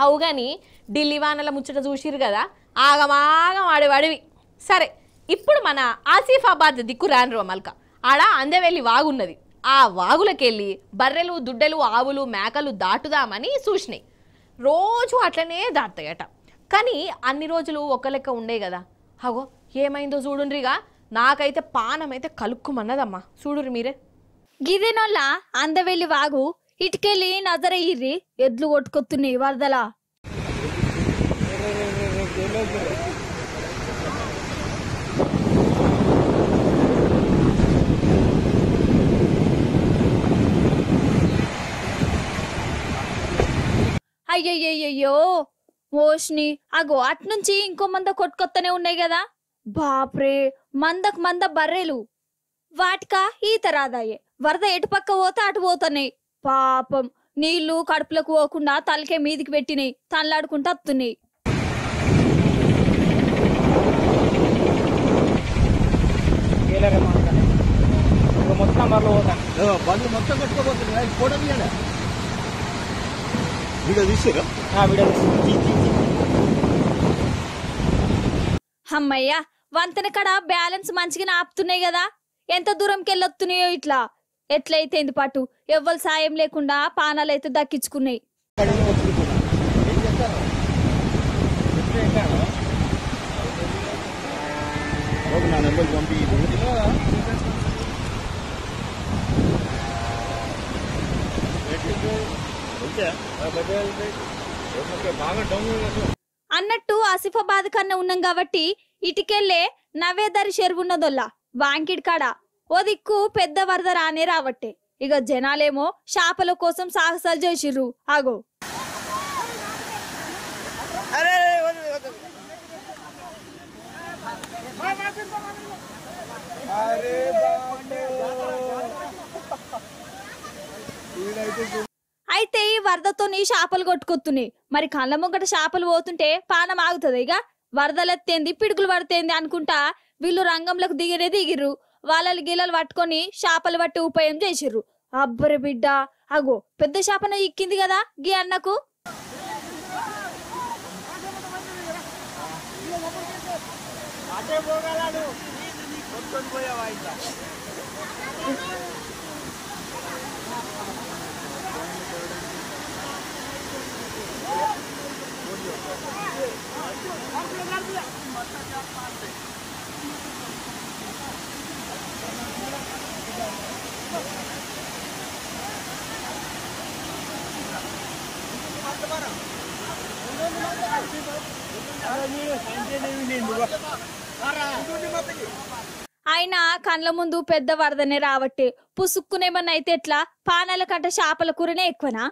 అవు గాని ఢిల్లీ వానల ముచ్చట చూసిరు కదా ఆగమాగం ఆడేవాడివి. సరే ఇప్పుడు మన ఆసిఫాబాద్ దిక్కు రాను మల్క ఆడ అందెవెల్లి వాగున్నది. ఆ వాగులకెళ్ళి బర్రెలు దుడ్డెలు ఆవులు మేకలు దాటుదామని చూసినాయి. రోజు అట్లనే దాటుతాయట. కానీ అన్ని రోజులు ఒక లెక్క ఉండే కదా. అగో ఏమైందో చూడుండ్రిగా. నాకైతే పానమైతే కలుక్కుమన్నదమ్మా. చూడుర్రి మీరే. గిదేనోళ్ళ అందవెల్లి వాగు ఇటుకెళ్ళి నజరయ్యిర్రి ఎడ్లు కొట్టుకొస్తున్నాయి వరదలా. అయ్యయ్యయ్యో ఓష్ని అగో అట్నుంచి ఇంకో మంద కొట్టుకొత్తనే ఉన్నాయి కదా. బాప్రే మందకు మంద బర్రెలు. వాటికా ఈత రాదాయే. వరద ఎటు పక్క పోతే అటు పోతున్నాయి. పాపం నీళ్లు కడుపులకు పోకుండా తలకే మీదికి పెట్టినాయి. తనలాడుకుంటూ వస్తున్నాయి. అమ్మయ్యా వంతెన కడ బ్యాలెన్స్ మంచిగా ఆపుతున్నాయి కదా. ఎంత దూరంకి వెళ్ళొస్తున్నాయో ఇట్లా. ఎట్లయితే పాటు ఎవ్వరు సాయం లేకుండా పానాలైతే దక్కించుకున్నాయి. అన్నట్టు ఆసిఫాబాద్ కన్నా ఉన్నాం కాబట్టి ఇటుకెళ్లే నవేదరి చెరువున్నదొల్లా వాంకిడి కాడ ఓ దిక్కు పెద్ద వరద రానే రావట్టే. ఇక జనాలేమో చేపల కోసం సాహసాలు చేసిర్రు. ఆగో అయితే ఈ వరదతోని చేపలు కొట్టుకొస్తున్నాయి. మరి కళ్ళ ముంగట చేపలు పోతుంటే పానం ఆగుతుంది. ఇక వరదలెత్తేంది పిడుగులు పడితేంది అనుకుంటా వీళ్ళు రంగంలోకి దిగిర్రు. వాళ్ళ గిల్లలు పట్టుకొని చేపలు పట్టి ఉపాయం చేసిర్రు. అబ్బరి బిడ్డ అగో పెద్ద చేపన ఇక్కింది కదా గీ అన్నకు. అయినా కండ్ల ముందు పెద్ద వరదనే రావట్టే. పుసుక్కునేమన్నా అయితే ఎట్లా? పానాల కంటే చేపల కూరనే ఎక్కువనా?